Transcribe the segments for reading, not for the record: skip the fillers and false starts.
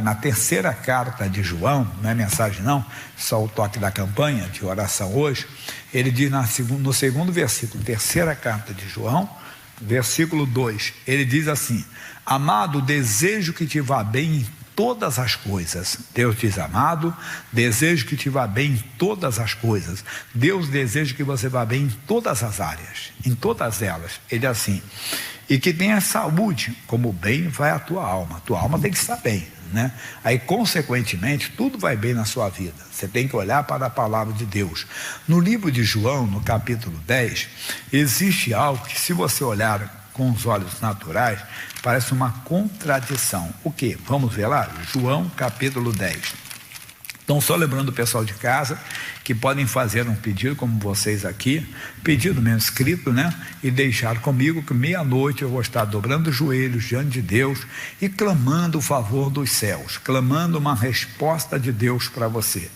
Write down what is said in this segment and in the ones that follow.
na terceira carta de João, não é mensagem não, só o toque da campanha de oração hoje, ele diz no segundo versículo, terceira carta de João, versículo 2, ele diz assim: amado, desejo que te vá bem em todas as coisas. Deus diz: amado, desejo que te vá bem em todas as coisas. Deus deseja que você vá bem em todas as áreas, em todas elas. Ele é assim: e que tenha saúde, como bem vai a tua alma. A tua alma tem que estar bem, né? Aí, consequentemente, tudo vai bem na sua vida. Você tem que olhar para a palavra de Deus. No livro de João, no capítulo 10, existe algo que, se você olhar com os olhos naturais, parece uma contradição. O que? Vamos ver lá? João capítulo 10. Então, só lembrando o pessoal de casa que podem fazer um pedido, como vocês aqui, pedido mesmo escrito, né? E deixar comigo que meia-noite eu vou estar dobrando os joelhos diante de Deus e clamando o favor dos céus, clamando uma resposta de Deus para você,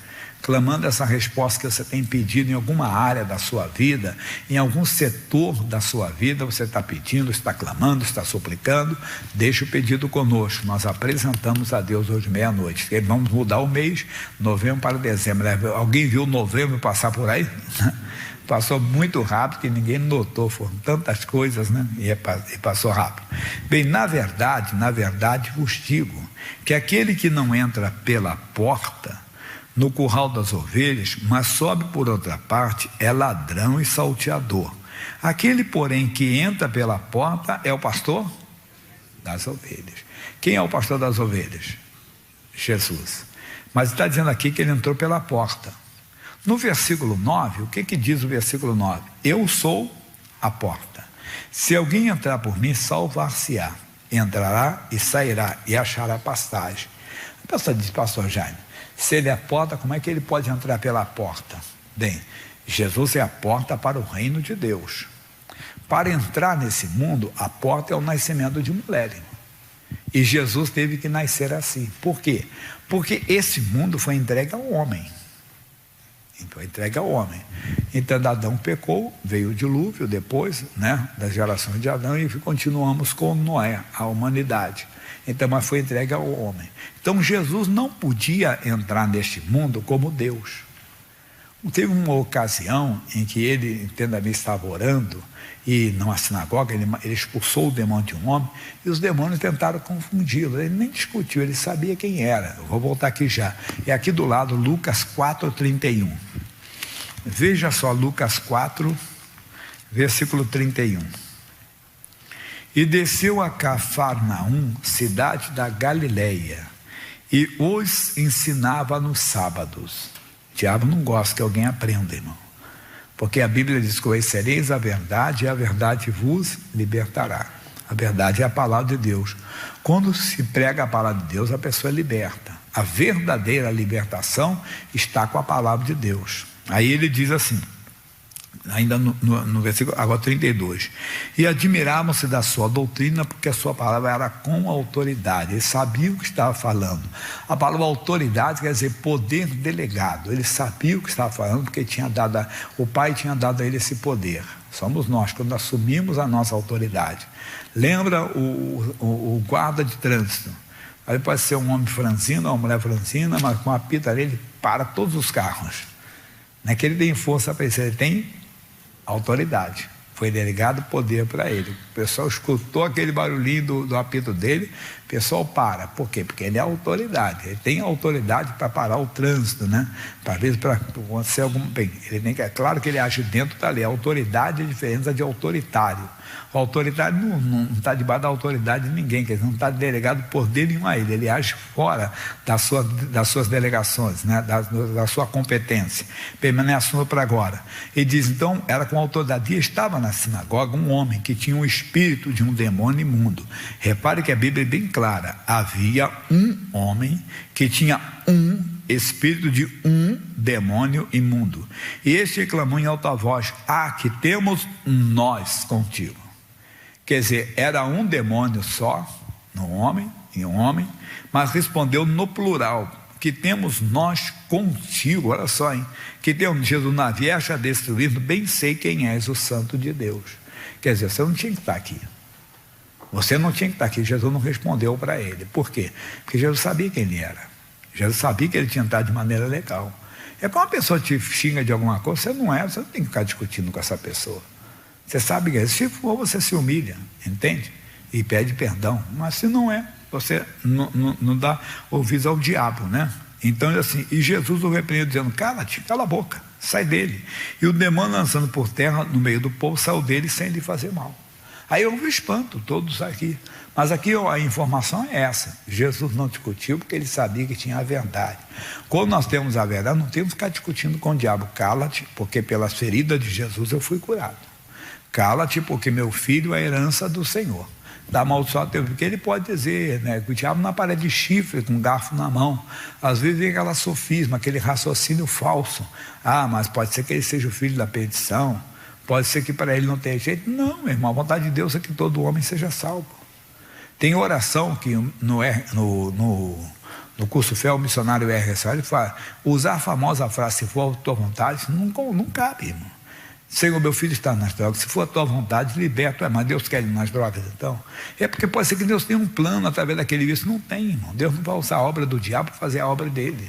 clamando essa resposta que você tem pedido em alguma área da sua vida, em algum setor da sua vida. Você está pedindo, está clamando, está suplicando. Deixa o pedido conosco, nós apresentamos a Deus hoje meia-noite. Vamos mudar o mês, novembro para dezembro. Alguém viu novembro passar por aí? Passou muito rápido, que ninguém notou, foram tantas coisas, né? E passou rápido. Bem, na verdade vos digo que aquele que não entra pela porta no curral das ovelhas, mas sobe por outra parte, é ladrão e salteador. Aquele, porém, que entra pela porta é o pastor das ovelhas. Quem é o pastor das ovelhas? Jesus. Mas está dizendo aqui que ele entrou pela porta. No versículo 9, o que diz o versículo 9? Eu sou a porta. Se alguém entrar por mim, salvar-se-á. Entrará e sairá e achará pastagem. A pessoa diz: pastor Jaime, se ele é a porta, como é que ele pode entrar pela porta? Bem, Jesus é a porta para o reino de Deus. Para entrar nesse mundo, a porta é o nascimento de mulher. E Jesus teve que nascer assim. Por quê? Porque esse mundo foi entregue ao homem. Foi entregue ao homem. Então Adão pecou, veio o dilúvio depois, né, das gerações de Adão, e continuamos com Noé, a humanidade. Então, mas foi entregue ao homem. Então Jesus não podia entrar neste mundo como Deus. Teve uma ocasião em que ele, entenda-me, estava orando, e numa sinagoga, ele expulsou o demônio de um homem, e os demônios tentaram confundi-lo. Ele nem discutiu, ele sabia quem era. Eu vou voltar aqui já. É aqui do lado, Lucas 4:31. Veja só, Lucas 4, versículo 31. E desceu a Cafarnaum, cidade da Galileia, e os ensinava nos sábados. O diabo não gosta que alguém aprenda, irmão, porque a Bíblia diz: conhecereis a verdade, e a verdade vos libertará. A verdade é a palavra de Deus. Quando se prega a palavra de Deus, a pessoa é liberta. A verdadeira libertação está com a palavra de Deus. Aí ele diz assim, ainda no versículo agora 32, e admiravam-se da sua doutrina, porque a sua palavra era com autoridade. Ele sabia o que estava falando. A palavra autoridade quer dizer poder delegado. Ele sabia o que estava falando, porque o Pai tinha dado a ele esse poder. Somos nós, quando assumimos a nossa autoridade. Lembra o guarda de trânsito? Aí pode ser um homem franzino, uma mulher franzina, mas com a pita dele, ele para todos os carros. Não é que ele tem força para isso, ele tem autoridade. Foi delegado poder para ele. O pessoal escutou aquele barulhinho do apito dele, o pessoal para. Por quê? Porque ele é autoridade. Ele tem autoridade para parar o trânsito, né? Para vezes para acontecer algum bem. Ele tem que, é claro que ele age dentro da lei. A autoridade é diferente de autoritário. O autoritário não está debaixo da autoridade de ninguém, quer dizer, não está delegado poder nenhum a ele. Ele age fora das suas delegações, né? da sua competência. Permanece para agora. Ele diz, então, era com autoridade. E estava na sinagoga um homem que tinha um espírito de um demônio imundo. Repare que a Bíblia é bem clara. Havia um homem que tinha um espírito de um demônio imundo. E este clamou em alta voz: que temos nós contigo. Quer dizer, era um demônio só, em um homem, mas respondeu no plural: que temos nós contigo. Olha só, hein? Que temos, Jesus, não vieste a destruir, bem sei quem és, o Santo de Deus. Quer dizer, você não tinha que estar aqui. Você não tinha que estar aqui. Jesus não respondeu para ele. Por quê? Porque Jesus sabia quem ele era. Jesus sabia que ele tinha entrado de maneira legal. É quando uma pessoa te xinga de alguma coisa, você não tem que ficar discutindo com essa pessoa. Você sabe que se for, você se humilha, entende? E pede perdão. Mas se não é, você não dá ouvidos ao diabo, né? Então, assim, e Jesus o repreendeu dizendo: cala-te, cala a boca, sai dele. E o demônio, lançando por terra no meio do povo, saiu dele sem lhe fazer mal. Aí houve um espanto, todos aqui. Mas aqui a informação é essa: Jesus não discutiu porque ele sabia que tinha a verdade. Quando nós temos a verdade, não temos que ficar discutindo com o diabo. Cala-te, porque pelas feridas de Jesus eu fui curado. Cala-te, porque meu filho é a herança do Senhor. Da amaldiçoado teu, porque ele pode dizer, né, que o diabo não aparece de chifre com um garfo na mão. Às vezes vem aquela sofisma, aquele raciocínio falso. Mas pode ser que ele seja o filho da perdição, pode ser que para ele não tenha jeito. Não, meu irmão, a vontade de Deus é que todo homem seja salvo. Tem oração que no curso Fé, o missionário R.S. ele fala, usar a famosa frase, se for a tua vontade, não cabe, irmão. Senhor, meu filho está nas drogas, se for a tua vontade, liberta. Mas Deus quer ele nas drogas, então? É porque pode ser que Deus tenha um plano através daquele vício. Não tem, irmão. Deus não vai usar a obra do diabo para fazer a obra dele.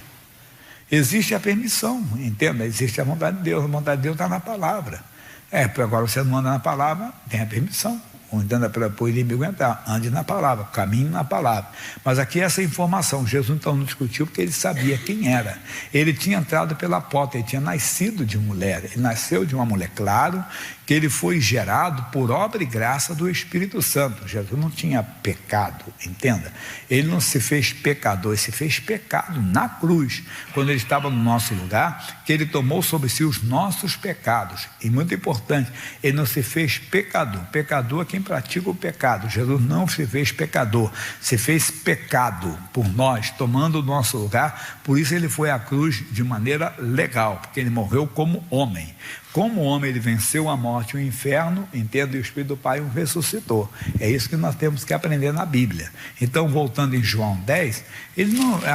Existe a permissão, entenda? Existe a vontade de Deus. A vontade de Deus está na palavra. Agora você não anda na palavra, tem a permissão. Andando para o inimigo entrar, ande na palavra, caminhe na palavra. Mas aqui essa informação, Jesus então não discutiu porque ele sabia quem era. Ele tinha entrado pela porta, ele tinha nascido de mulher, ele nasceu de uma mulher, claro que ele foi gerado por obra e graça do Espírito Santo. Jesus não tinha pecado, entenda? Ele não se fez pecador, ele se fez pecado na cruz, quando ele estava no nosso lugar, que ele tomou sobre si os nossos pecados. E muito importante, ele não se fez pecador. Pecador é quem pratica o pecado. Jesus não se fez pecador, se fez pecado por nós, tomando o nosso lugar. Por isso ele foi à cruz de maneira legal, porque ele morreu como homem. Como homem ele venceu a morte e o inferno, entende? E o Espírito do Pai o ressuscitou. É isso que nós temos que aprender na Bíblia. Então, voltando em João 10,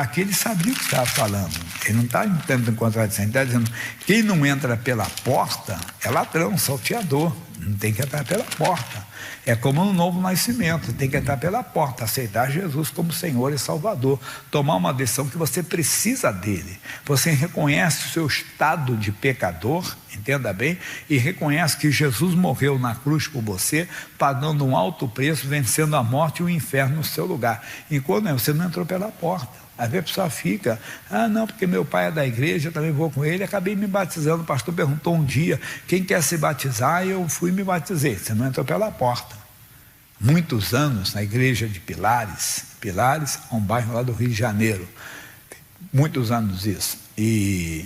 aqui ele sabia o que estava falando. Ele não está entrando em contradição, ele está dizendo: quem não entra pela porta é ladrão, salteador, não tem que entrar pela porta. É como no novo nascimento, tem que entrar pela porta, aceitar Jesus como Senhor e Salvador, tomar uma decisão que você precisa dele. Você reconhece o seu estado de pecador, entenda bem, e reconhece que Jesus morreu na cruz por você, pagando um alto preço, vencendo a morte e o inferno no seu lugar. Enquanto você não entrou pela porta. Às vezes a pessoa fica: não, porque meu pai é da igreja, eu também vou com ele, acabei me batizando. O pastor perguntou um dia quem quer se batizar, e eu fui e me batizei. Você não entrou pela porta. Muitos anos na igreja de Pilares é um bairro lá do Rio de Janeiro, muitos anos isso, e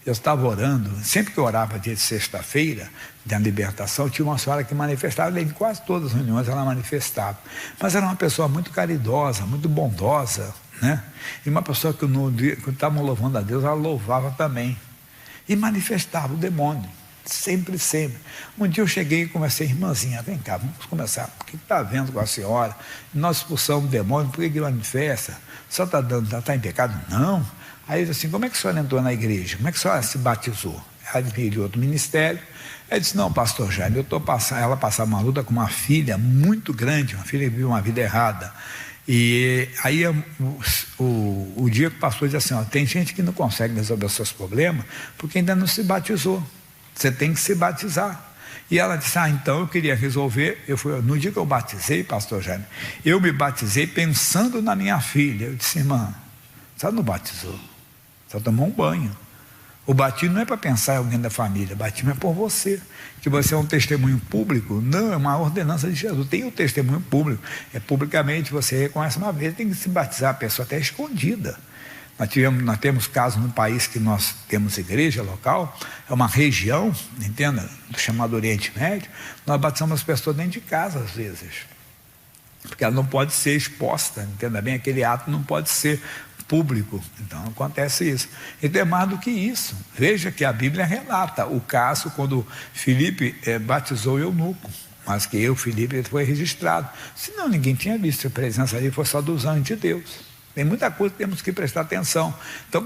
eu estava orando, sempre que eu orava dia de sexta-feira, da libertação, tinha uma senhora que manifestava, em quase todas as reuniões ela manifestava, mas era uma pessoa muito caridosa, muito bondosa, né? E uma pessoa que no dia que estavam louvando a Deus, ela louvava também, e manifestava o demônio, sempre. Um dia eu cheguei e conversei: irmãzinha, vem cá, vamos conversar, o que está havendo com a senhora? Nós expulsamos o demônio, por que manifesta? Só está em pecado? Não. Aí ele disse assim: como é que a senhora entrou na igreja? Como é que a senhora se batizou? Ela veio de outro ministério. Ele disse: não, pastor Jaime, ela passava uma luta com uma filha muito grande, uma filha que viveu uma vida errada. E aí o dia que o pastor disse assim: tem gente que não consegue resolver os seus problemas porque ainda não se batizou. Você tem que se batizar. E ela disse: então eu queria resolver. No dia que eu batizei, pastor Jaime, eu me batizei pensando na minha filha. Eu disse: irmã, você não batizou, só tomou um banho. O batismo não é para pensar em alguém da família, o batismo é por você, que você é um testemunho público. Não, é uma ordenança de Jesus. Tem o testemunho público, publicamente você reconhece uma vez, tem que se batizar, a pessoa até escondida. Nós temos casos no país que nós temos igreja local, é uma região, entenda, chamada Oriente Médio, nós batizamos as pessoas dentro de casa às vezes, porque ela não pode ser exposta, entenda bem, aquele ato não pode ser público, então acontece isso. Então é mais do que isso. Veja que a Bíblia relata o caso quando Filipe batizou o eunuco, mas que Filipe foi registrado, senão ninguém tinha visto a presença ali, foi só dos anjos de Deus. Tem muita coisa que temos que prestar atenção. Então,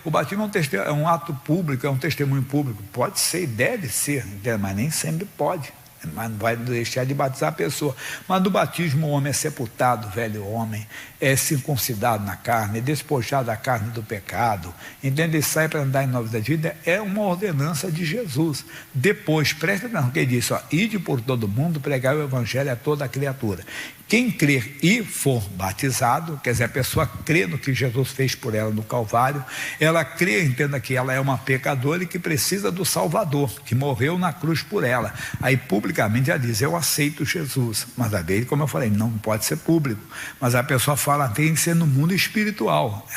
o batismo é um ato público, é um testemunho público. Pode ser e deve ser, mas nem sempre pode. mas não vai deixar de batizar a pessoa. Mas do batismo o homem é sepultado, o velho homem, é circuncidado na carne, é despojado da carne do pecado, entende? Ele sai para andar em novidade de vida, é uma ordenança de Jesus. Depois, presta atenção que ele disse, ó, ide por todo mundo, pregar o evangelho a toda a criatura. Quem crer e for batizado, quer dizer, a pessoa crê no que Jesus fez por ela no Calvário, ela crê, entenda que ela é uma pecadora e que precisa do Salvador, que morreu na cruz por ela. Aí publicamente ela diz, eu aceito Jesus, mas a vez, como eu falei, não pode ser público, mas a pessoa fala, tem que ser no mundo espiritual,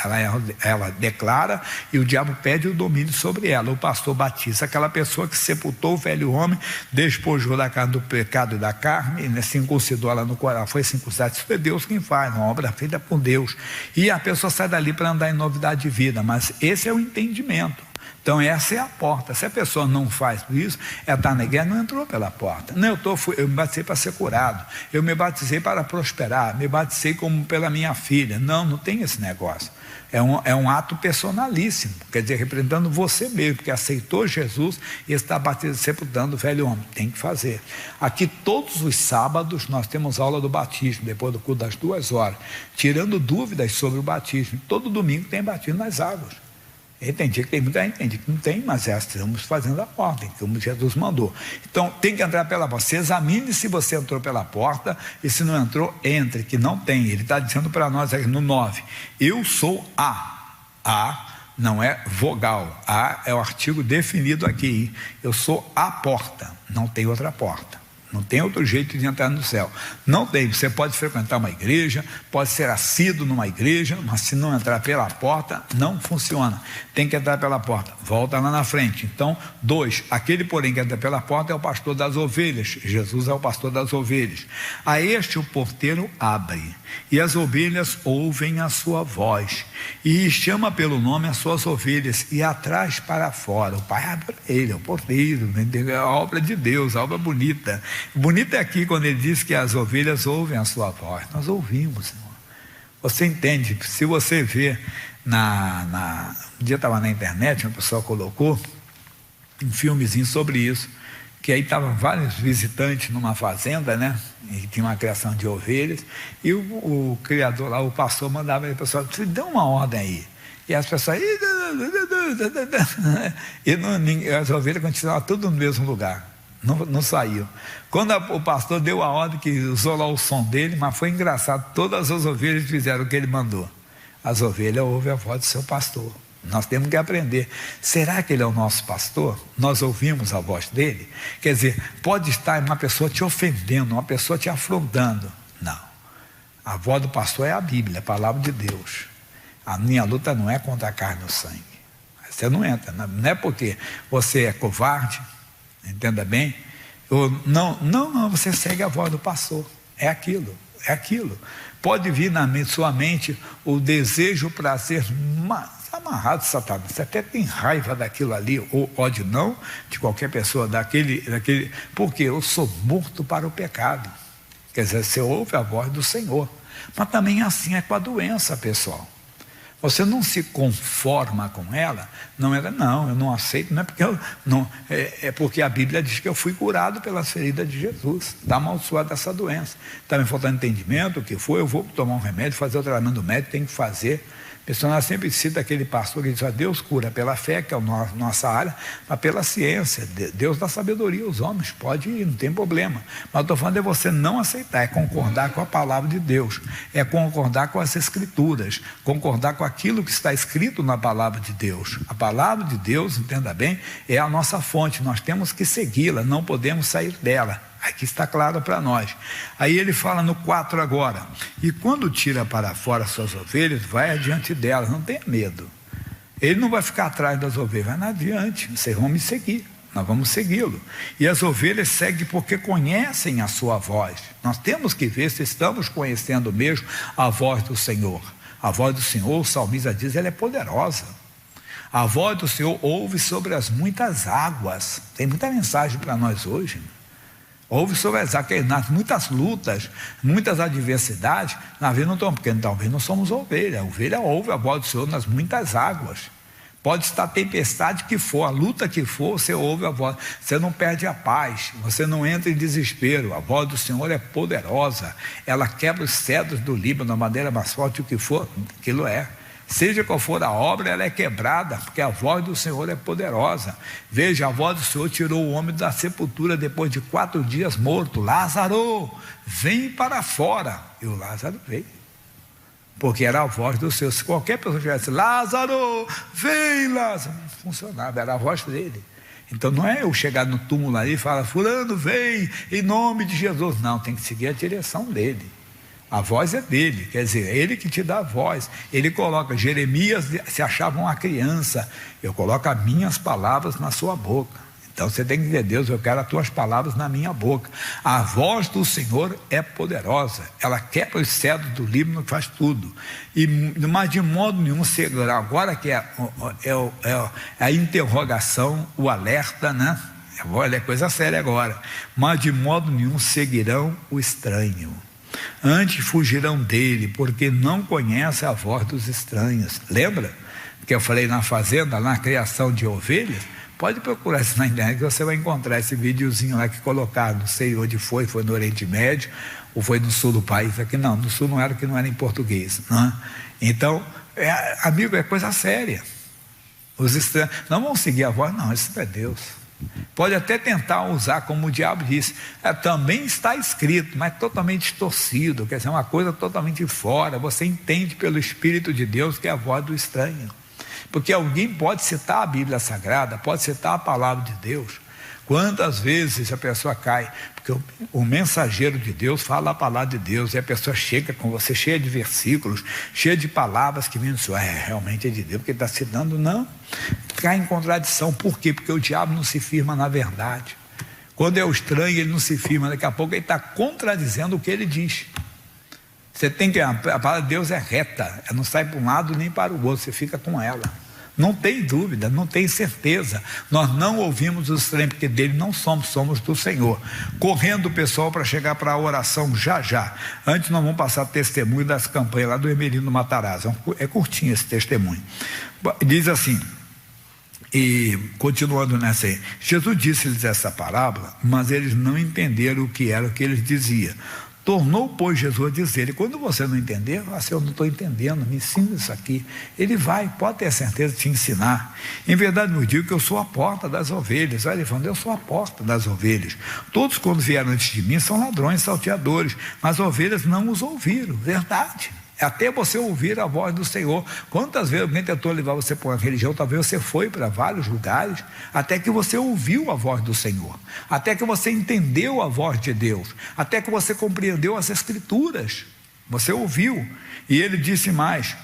ela declara e o diabo pede o domínio sobre ela. O pastor batiza aquela pessoa que sepultou o velho homem, despojou da carne do pecado e da carne, né, circuncidou ela no coração, foi circuncidado. Isso é Deus quem faz, uma obra feita por Deus, e a pessoa sai dali para andar em novidade de vida, mas esse é o entendimento. Então essa é a porta. Se a pessoa não faz isso, ela está na igreja, não entrou pela porta. Não, eu me batizei para ser curado, eu me batizei para prosperar, me batizei como pela minha filha. Não tem esse negócio. É um ato personalíssimo, quer dizer, representando você mesmo, que aceitou Jesus e está sepultando o velho homem. Tem que fazer. Aqui todos os sábados nós temos aula do batismo, depois do culto das 2 horas, tirando dúvidas sobre o batismo. Todo domingo tem batismo nas águas. Entendi que tem muita gente, entendi que não tem, mas estamos fazendo a ordem, como Jesus mandou. Então tem que entrar pela porta. Você examine se você entrou pela porta, e se não entrou, entre, que não tem. Ele está dizendo para nós aqui no 9, eu sou A não é vogal, A é o artigo definido aqui, eu sou a porta, não tem outra porta. Não tem outro jeito de entrar no céu. Não tem. Você pode frequentar uma igreja, pode ser assíduo numa igreja, mas se não entrar pela porta, não funciona. Tem que entrar pela porta. Volta lá na frente. Então, 2, aquele porém que entra pela porta é o pastor das ovelhas. Jesus é o pastor das ovelhas. A este o porteiro abre, e as ovelhas ouvem a sua voz, e chama pelo nome as suas ovelhas, e atraz para fora. O Pai abre para ele, é o porteiro, é a obra de Deus, a obra bonita. Bonito é aqui quando ele diz que as ovelhas ouvem a sua voz. Nós ouvimos, irmão. Você entende? Se você vê um dia estava na internet, uma pessoa colocou um filmezinho sobre isso, que aí estavam vários visitantes numa fazenda, né? E tinha uma criação de ovelhas, e o criador lá, o pastor, mandava a pessoa, dê uma ordem aí. E as pessoas, e as ovelhas continuavam tudo no mesmo lugar. Não saiu. Quando o pastor deu a ordem, que usou lá o som dele, mas foi engraçado, todas as ovelhas fizeram o que ele mandou. As ovelhas ouvem a voz do seu pastor. Nós temos que aprender. Será que ele é o nosso pastor? Nós ouvimos a voz dele? Quer dizer, pode estar uma pessoa te ofendendo, uma pessoa te afrontando. Não. A voz do pastor é a Bíblia, a palavra de Deus. A minha luta não é contra a carne e o sangue. Você não entra, não é porque você é covarde, entenda bem, não, você segue a voz do pastor, é aquilo. Pode vir na sua mente o desejo, o prazer, mas amarrado, Satanás, você até tem raiva daquilo ali, ou ódio não, de qualquer pessoa, daquele, porque eu sou morto para o pecado. Quer dizer, você ouve a voz do Senhor, mas também assim é com a doença, pessoal. Você não se conforma com ela, eu não aceito, não é porque é porque a Bíblia diz que eu fui curado pelas feridas de Jesus, está amaldiçoado dessa doença. Está me faltando entendimento, o que for, eu vou tomar um remédio, fazer o tratamento médico, tem que fazer. O pessoal sempre cita aquele pastor que diz, Deus cura pela fé, que é a nossa área, mas pela ciência. Deus dá sabedoria aos homens, pode ir, não tem problema. Mas estou falando de você não aceitar, é concordar com a palavra de Deus, é concordar com as escrituras, concordar com aquilo que está escrito na palavra de Deus. A palavra de Deus, entenda bem, é a nossa fonte, nós temos que segui-la, não podemos sair dela. Aqui está claro para nós. Aí ele fala no 4 agora, e quando tira para fora suas ovelhas, vai adiante delas, não tenha medo. Ele não vai ficar atrás das ovelhas, vai adiante, vocês vão me seguir, nós vamos segui-lo. E as ovelhas seguem porque conhecem a sua voz. Nós temos que ver se estamos conhecendo mesmo a voz do Senhor. A voz do Senhor, o salmista diz, ela é poderosa. A voz do Senhor ouve sobre as muitas águas. Tem muita mensagem para nós hoje. Ouve sobre as águas, muitas lutas, muitas adversidades. Na vida não estamos, porque talvez não somos ovelha. A ovelha ouve a voz do Senhor nas muitas águas. Pode estar a tempestade que for, a luta que for, você ouve a voz, você não perde a paz, você não entra em desespero. A voz do Senhor é poderosa, ela quebra os cedros do Líbano, a madeira mais forte, o que for, aquilo é. Seja qual for a obra, ela é quebrada, porque a voz do Senhor é poderosa. Veja, a voz do Senhor tirou o homem da sepultura depois de 4 dias morto. Lázaro, vem para fora. E o Lázaro veio, porque era a voz do Senhor. Se qualquer pessoa tivesse, Lázaro, vem, Lázaro, não funcionava, era a voz dele. Então não é eu chegar no túmulo ali e falar, fulano, vem, em nome de Jesus. Não, tem que seguir a direção dele. A voz é dele, quer dizer, é ele que te dá a voz. Ele coloca, Jeremias se achava uma criança, eu coloco as minhas palavras na sua boca. Então você tem que dizer, Deus, eu quero as tuas palavras na minha boca. A voz do Senhor é poderosa, ela quebra os cedros do Líbano, faz tudo. Mas de modo nenhum segurar, agora que é a interrogação, o alerta, né? Olha, é coisa séria agora. Mas de modo nenhum seguirão o estranho. Antes fugirão dele, porque não conhecem a voz dos estranhos. Lembra que eu falei na fazenda, na criação de ovelhas? Pode procurar isso na internet que você vai encontrar esse videozinho lá que colocaram, não sei onde foi no Oriente Médio, ou foi no sul do país, aqui não, no sul não era, que não era em português, não é? Então, amigo, é coisa séria. Os estranhos não vão seguir a voz, não, isso não é Deus. Pode até tentar usar, como o diabo disse, também está escrito, mas totalmente distorcido, quer dizer, uma coisa totalmente fora. Você entende pelo Espírito de Deus que é a voz do estranho, porque alguém pode citar a Bíblia Sagrada, pode citar a palavra de Deus. Quantas vezes a pessoa cai, porque o mensageiro de Deus fala a palavra de Deus, e a pessoa chega com você cheia de versículos, cheia de palavras que vem do Senhor, realmente é de Deus, porque está citando, não, cai em contradição. Por quê? Porque o diabo não se firma na verdade. Quando é o estranho, ele não se firma, daqui a pouco ele está contradizendo o que ele diz. Você tem que, a palavra de Deus é reta, ela não sai para um lado nem para o outro, você fica com ela. Não tem dúvida, não tem certeza. Nós não ouvimos o estranho, porque dele não somos do Senhor. Correndo o pessoal para chegar para a oração já. Antes nós vamos passar testemunho das campanhas lá do Hermelino Matarazzo. É curtinho esse testemunho. Diz assim, e continuando nessa aí, Jesus disse-lhes essa parábola, mas eles não entenderam o que era o que eles diziam. Tornou, pois, Jesus a dizer, e quando você não entender, eu não estou entendendo, me ensina isso aqui. Ele vai, pode ter certeza de te ensinar. Em verdade, eu digo que eu sou a porta das ovelhas. Olha, ele falando, eu sou a porta das ovelhas. Todos quando vieram antes de mim são ladrões, salteadores, mas as ovelhas não os ouviram. Verdade. Até você ouvir a voz do Senhor. Quantas vezes alguém tentou levar você para uma religião, talvez você foi para vários lugares, até que você ouviu a voz do Senhor, até que você entendeu a voz de Deus, até que você compreendeu as Escrituras, você ouviu. E ele disse mais,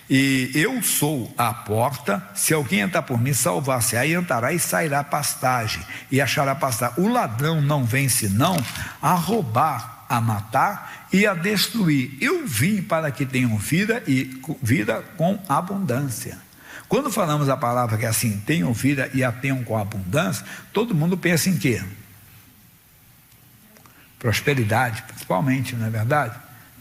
e eu sou a porta, se alguém entrar por mim, salvar-se, aí entrará e sairá pastagem, e achará pastagem. O ladrão não vem senão a roubar, a matar e a destruir. Eu vim para que tenham vida e vida com abundância. Quando falamos a palavra que é assim, tenham vida e a tenham com abundância, todo mundo pensa em quê? Prosperidade, principalmente, não é verdade?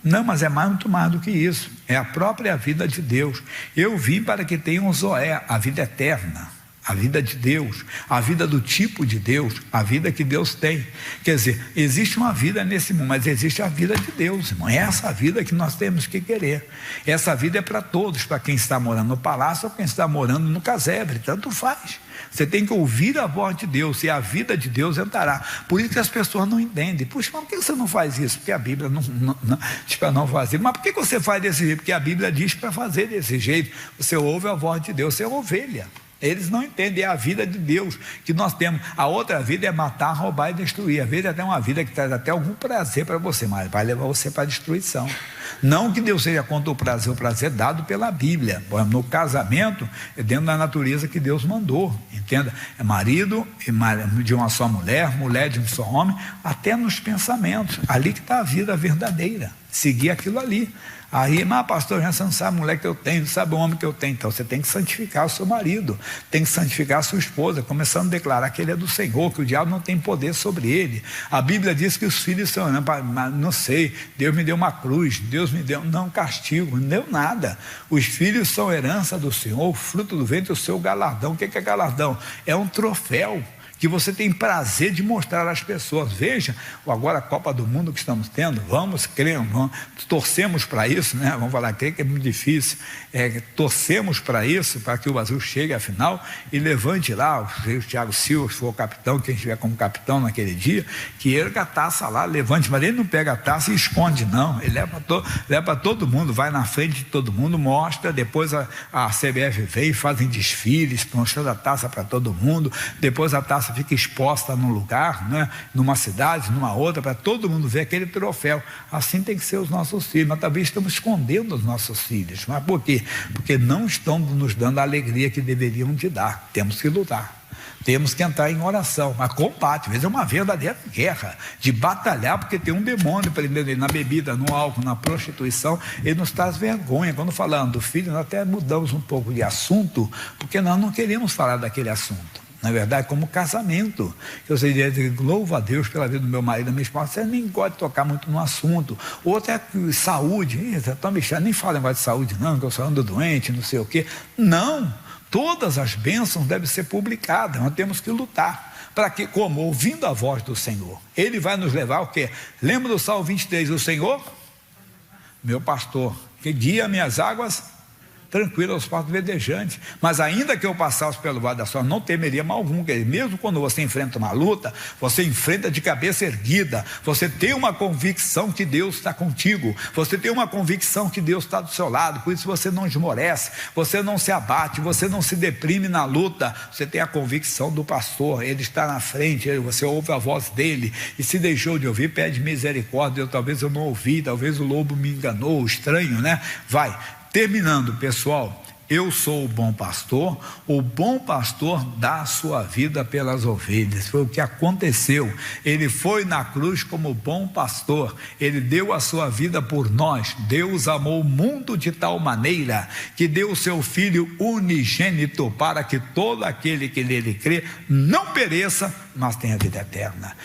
Não, mas é muito mais do que isso. É a própria vida de Deus. Eu vim para que tenham Zoé, a vida eterna. A vida de Deus, a vida do tipo de Deus, a vida que Deus tem. Quer dizer, existe uma vida nesse mundo, mas existe a vida de Deus, irmão. É essa vida que nós temos que querer. Essa vida é para todos, para quem está morando no palácio ou quem está morando no casebre, tanto faz. Você tem que ouvir a voz de Deus e a vida de Deus entrará. Por isso que as pessoas não entendem. Puxa, mas por que você não faz isso? Porque a Bíblia não diz para não fazer. Mas por que você faz desse jeito? Porque a Bíblia diz para fazer desse jeito. Você ouve a voz de Deus, você é ovelha. Eles não entendem, é a vida de Deus que nós temos. A outra vida é matar, roubar e destruir. A vida é até uma vida que traz até algum prazer para você, mas vai levar você para a destruição. Não que Deus seja contra o prazer dado pela Bíblia. No casamento, é dentro da natureza que Deus mandou, entenda? É marido de uma só mulher, mulher de um só homem, até nos pensamentos. Ali que está a vida verdadeira. Seguir aquilo ali. Aí, mas pastor, você não sabe a mulher que eu tenho, não sabe o homem que eu tenho. Então você tem que santificar o seu marido, tem que santificar a sua esposa, começando a declarar que ele é do Senhor, que o diabo não tem poder sobre ele. A Bíblia diz que os filhos são, não sei, Deus me deu uma cruz, Deus me deu, não castigo, não deu nada. Os filhos são herança do Senhor, o fruto do ventre, o seu galardão. O que é galardão? É um troféu que você tem prazer de mostrar às pessoas. Veja, agora a Copa do Mundo que estamos tendo, vamos, torcemos para isso, né? Vamos falar, creio que é muito difícil, torcemos para isso, para que o Brasil chegue à final e levante lá, o Thiago Silva, se for o capitão, quem estiver como capitão naquele dia, que erga a taça lá, levante, mas ele não pega a taça e esconde, não, ele leva para todo mundo, vai na frente de todo mundo, mostra, depois a CBF vem e fazem desfiles, mostrando a taça para todo mundo, depois a taça fica exposta num lugar, né, numa cidade, numa outra, para todo mundo ver aquele troféu. Assim tem que ser os nossos filhos, mas talvez estamos escondendo os nossos filhos. Mas por quê? Porque não estão nos dando a alegria que deveriam te dar. Temos que lutar. Temos que entrar em oração, mas combate, às vezes é uma verdadeira guerra, de batalhar, porque tem um demônio prendendo ele na bebida, no álcool, na prostituição, ele nos traz vergonha. Quando falando do filho, nós até mudamos um pouco de assunto, porque nós não queremos falar daquele assunto. Na verdade, como casamento, eu sei dizer, louvo a Deus pela vida do meu marido, da minha esposa, você nem gosta de tocar muito no assunto. Outro é saúde, nem fala negócio de saúde não, que eu sou ando doente, não sei o quê. Não, todas as bênçãos devem ser publicadas, nós temos que lutar. Para que, como? Ouvindo a voz do Senhor. Ele vai nos levar o quê? Lembra do Salmo 23, o Senhor, meu pastor, que guia minhas águas tranquilo aos pastos verdejantes, mas ainda que eu passasse pelo vale da sombra, não temeria mal algum, mesmo quando você enfrenta uma luta, você enfrenta de cabeça erguida, você tem uma convicção que Deus está contigo, você tem uma convicção que Deus está do seu lado, por isso você não esmorece, você não se abate, você não se deprime na luta, você tem a convicção do pastor, ele está na frente, você ouve a voz dele, e se deixou de ouvir, pede misericórdia, talvez eu não ouvi, talvez o lobo me enganou, o estranho, né? Vai. Terminando, pessoal, eu sou o bom pastor dá a sua vida pelas ovelhas, foi o que aconteceu, ele foi na cruz como bom pastor, ele deu a sua vida por nós, Deus amou o mundo de tal maneira, que deu o seu Filho unigênito, para que todo aquele que nele crê, não pereça, mas tenha vida eterna.